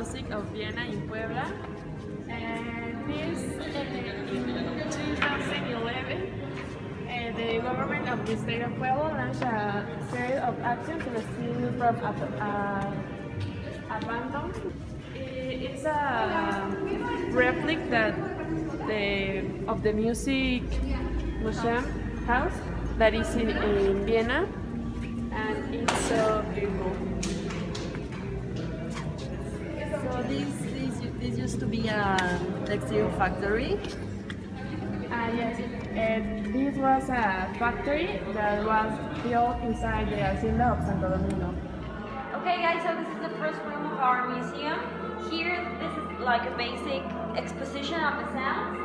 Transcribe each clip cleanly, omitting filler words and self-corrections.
music of Vienna in Puebla. And this in 2011, the government of the state of Puebla launched a series of actions to rescue from abandon. It's a replica of the music museum house that is in Vienna, and it's so beautiful. So this used to be a textile factory. Yes, this was a factory that was built inside the Hacienda of Santo Domingo. Okay guys, so this is the first room of our museum. Here, this is like a basic exposition of the sounds.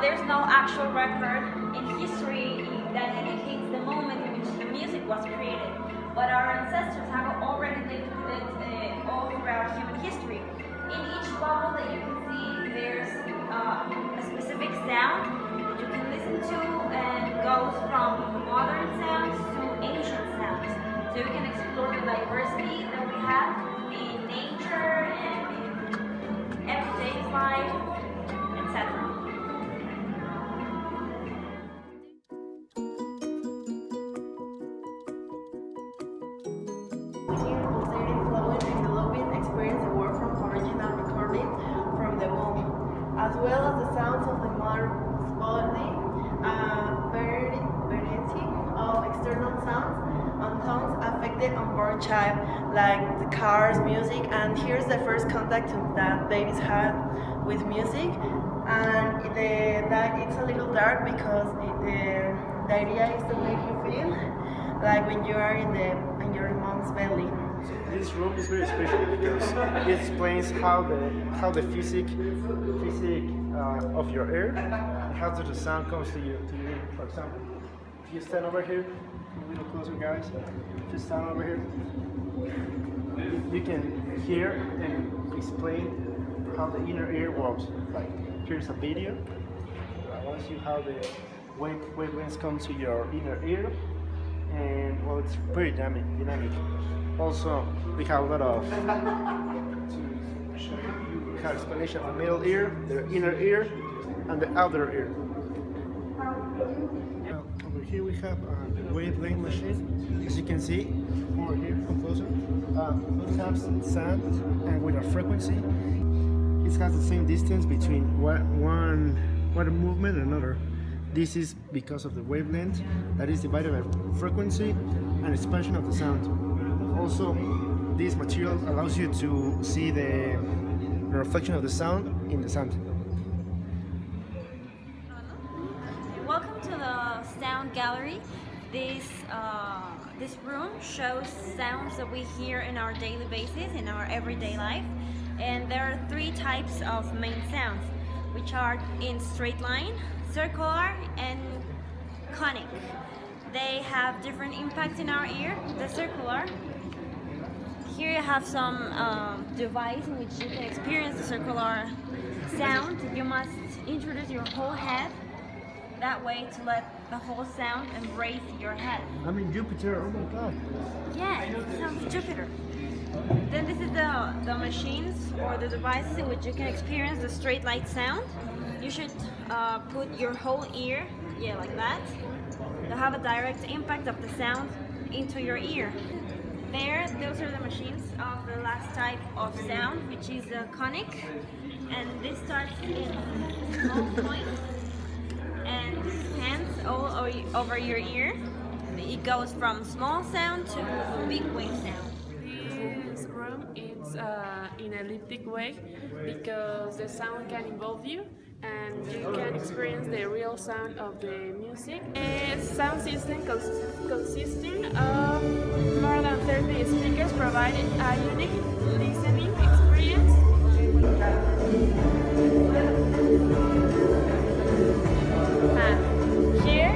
There's no actual record in history that indicates the moment in which the music was created, but our ancestors have already lived with it all throughout human history. In each bubble that you can see, there's a specific sound that you can listen to, and goes from modern sounds to ancient sounds. So we can explore the diversity that we have in nature and in everyday life, etc. As well as the sounds of the mother's body, variety of external sounds and tones affected unborn child, like the cars, music, and here's the first contact that babies have with music. And that it's a little dark because the idea is to make you feel like when you are in your mom's belly. This room is very special because it explains how the physics of your ear, how the sound comes to you. For example, if you stand over here, a little closer, guys. If you stand over here, you can hear and explain how the inner ear works. Like here's a video. I want to see how the wavelengths come to your inner ear, and well, it's pretty dynamic. Also, we have a lot of explanation of the middle ear, the inner ear, and the outer ear. Over here we have a wavelength machine. As you can see, over here, come closer. It has sound and with a frequency. It has the same distance between one movement and another. This is because of the wavelength that is divided by frequency and expansion of the sound. Also, this material allows you to see the reflection of the sound in the sound. Welcome to the sound gallery. This room shows sounds that we hear in our daily basis, in our everyday life. And there are three types of main sounds, which are in straight line, circular, and conic. They have different impacts in our ear. The circular, here you have some device in which you can experience the circular sound. You must introduce your whole head that way to let the whole sound embrace your head. I mean Jupiter, oh my god. Yeah, it's the sound of Jupiter. Then this is the machines or the devices in which you can experience the straight line sound. You should put your whole ear, yeah, like that, to have a direct impact of the sound into your ear. Those are the machines of the last type of sound, which is the conic, and this starts in a small point and expands all over your ear. It goes from small sound to big wave sound. This room is in an elliptic way because the sound can involve you and you can experience the real sound of the music. A sound system consisting of more than 30 speakers providing a unique listening experience. And here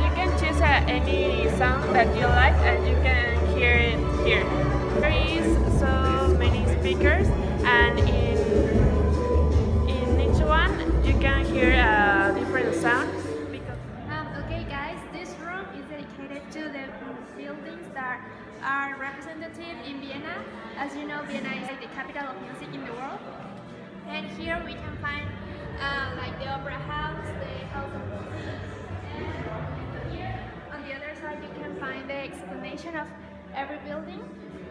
you can choose any sound that you like and you can hear it here. There is so many speakers, and in each one you can hear a different sound. Okay guys, this room is dedicated to the buildings that are representative in Vienna. As you know, Vienna is like the capital of music in the world. And here we can find like the opera house, the house of music. And here on the other side you can find the explanation of every building.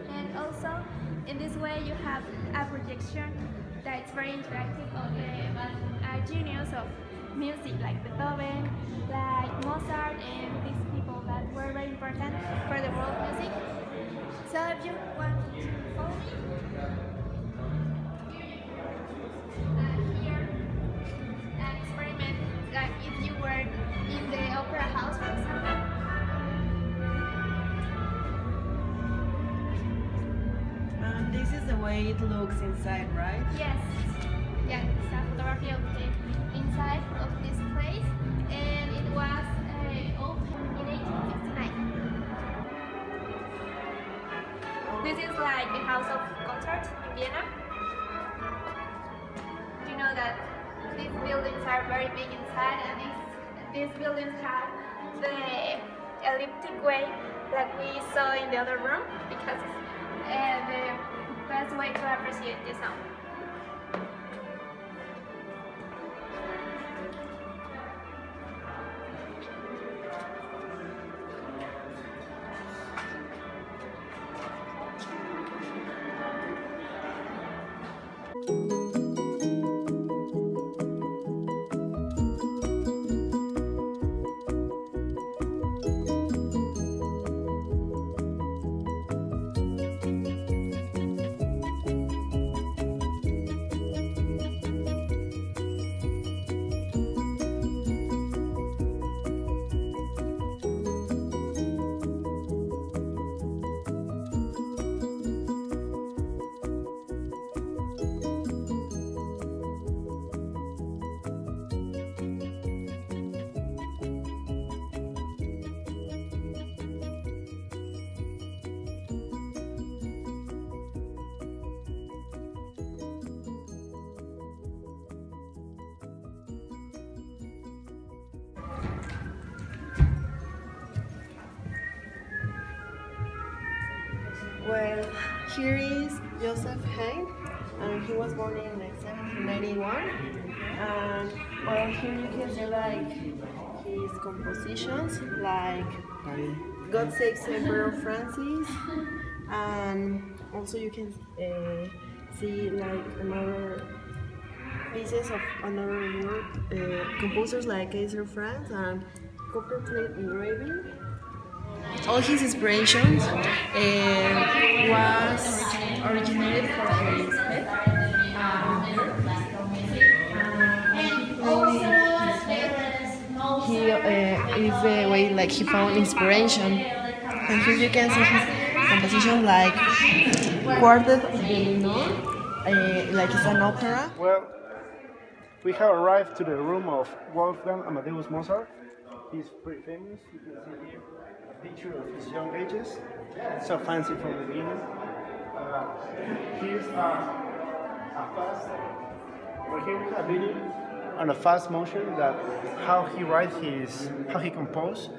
And also in this way you have a projection that's very interactive of the genius of music, like Beethoven, like Mozart, and these people that were very important for the world music. So if you want to follow me, here an experiment, like if you were in the opera house, for example. This is the way it looks inside, right? Yes. Yeah, it's a photography of the inside of this place, and it was opened in 1869. This is like the house of concerts in Vienna. You know that these buildings are very big inside, and these buildings have the elliptic way that we saw in the other room, because it's the best way to appreciate the sound. Well, here is Joseph Haydn, and he was born in 1791. And well, here you can see like his compositions, like God Saves Emperor Francis, and also you can see like another pieces of another work composers like Kaiser Franz and copperplate engraving. All his inspirations was originated from his head. He is the way like he found inspiration, and here you can see his composition like Quartet of the Lune, like it's an opera. Well, we have arrived to the room of Wolfgang Amadeus Mozart. He's pretty famous. You can see here a picture of his young ages. So fancy from the beginning. Here's a fast. Well, here we have a video on a fast motion that how he compose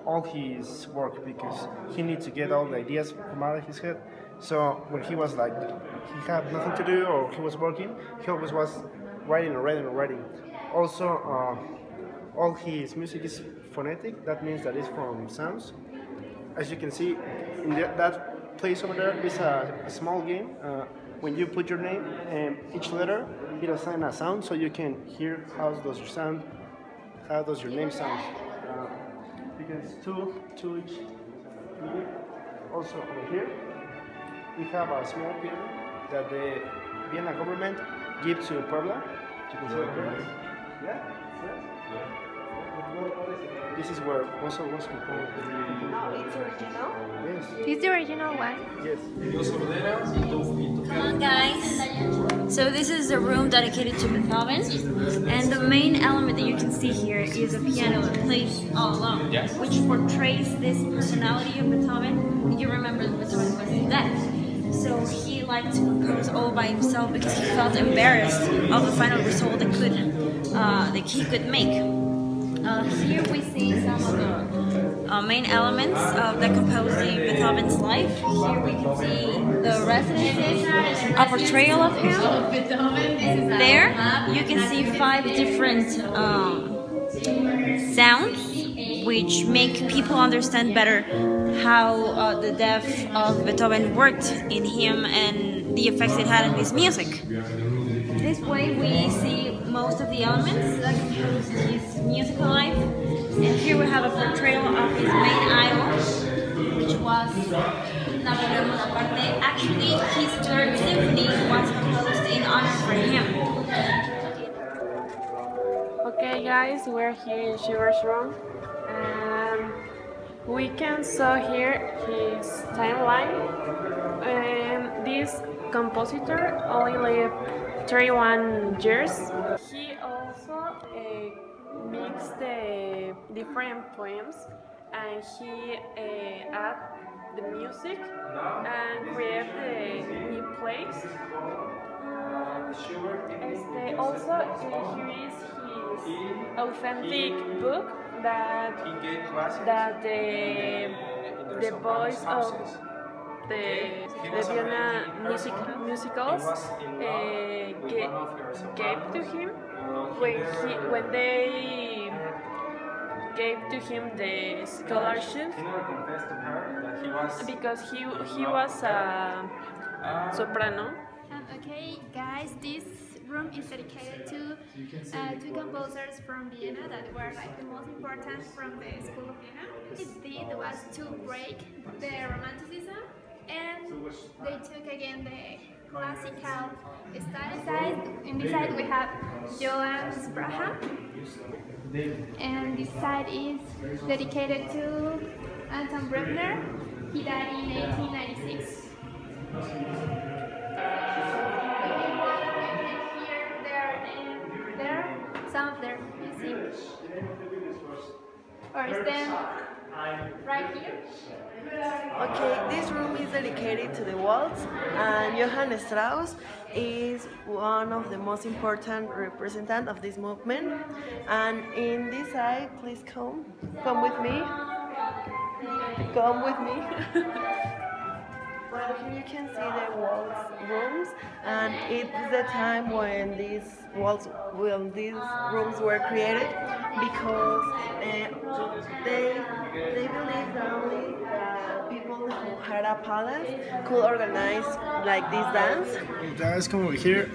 all his work, because he needs to get all the ideas from out of his head. So when he was like, he had nothing to do or he was working, he always was writing and writing and writing. Also, all his music is phonetic. That means that it's from sounds. As you can see, in that place over there is a small game. When you put your name and each letter, it assigns a sound, so you can hear how does your name sound. Because two each. Also over here, we have a small piano that the Vienna government gives to Puebla. You can see it there. Yeah. This is where Mozart was composed. Oh, it's original? Yes. It's the original one. Yes. Come on, guys. So this is the room dedicated to Beethoven, and the main element that you can see here is a piano that plays all alone, which portrays this personality of Beethoven. You remember that Beethoven was deaf, so he liked to compose all by himself because he felt embarrassed of the final result that he could make. Here we see some of main elements that compose Beethoven's life. Here we can see the residences, a portrayal of him. There you can see 5 different sounds which make people understand better how the death of Beethoven worked in him and the effects it had on his music. This way we see most of the elements that compose his musical life, and here we have a portrayal of his main idol, which was Napoleon Bonaparte. Actually, his 3rd symphony was composed in honor for him. Okay guys, we're here in Shiver's room and we can saw here his timeline. This compositor only lived 31 years. He also mixed the different poems and he add the music and create the new plays. Also here is his authentic book that the voice of the Vienna musicals gave to him when they gave to him the scholarship because he was a soprano. Okay, guys, this room is dedicated to 2 composers from Vienna that were like the most important from the school of Vienna. It did was to break the Romanticism, and they took again the classical style. In this side we have Johannes Braham, and this side is dedicated to Anton Bruckner. He died in 1896. Some of their music, or stand right here. Okay, this room is dedicated to the waltz, and Johann Strauss is one of the most important representatives of this movement. And in this side, please come with me. Come with me. Well, here you can see the waltz rooms, and it's the time when these rooms were created, because they believed that only people who had a palace could organize like this dance. Guys, come over here.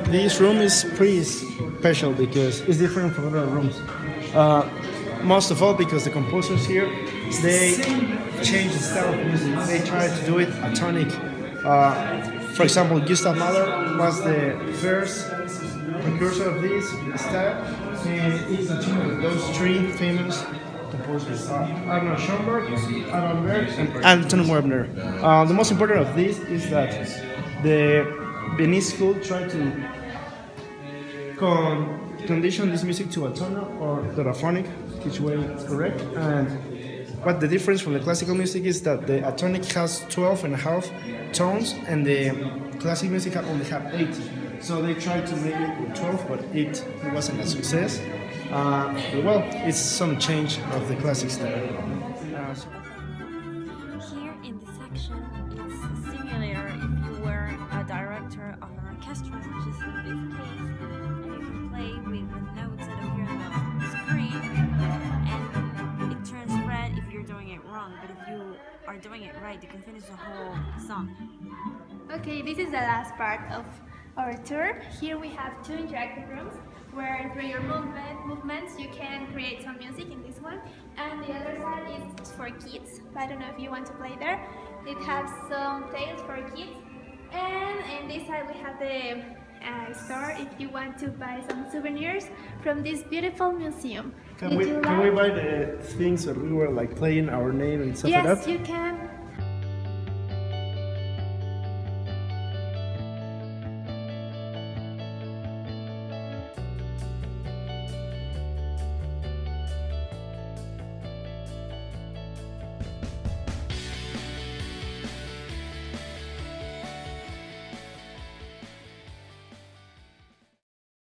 This room is pretty special because it's different from other rooms. Most of all because the composers here, they change the style of music. They try to do it atonic. For example, Gustav Mahler was the first precursor of this style, and it continued with those 3 famous composers: Arnold Schoenberg, Adam Berg, and Anton Webner. The most important of this is that the Viennese school tried to condition this music to a tonal or tetraphonic, which way is correct. And what the difference from the classical music is that the atonic has 12.5 tones and the classic music only have 8. So they tried to make it with 12, but it wasn't a success. Well, it's some change of the classic style. Here in this section, it's a simulator if you were a director of an orchestra, which is in this case, and you can play with the notes that appear on the screen, and it turns red if you're doing it wrong, but if you are doing it right, you can finish the whole song. Okay, this is the last part of our tour. Here we have 2 interactive rooms where through your movements you can create some music in this one, and the other side is for kids. I don't know if you want to play there. It has some tales for kids, and in this side we have the store if you want to buy some souvenirs from this beautiful museum. Can we buy the things that we were like playing our name and stuff like that? Yes, you can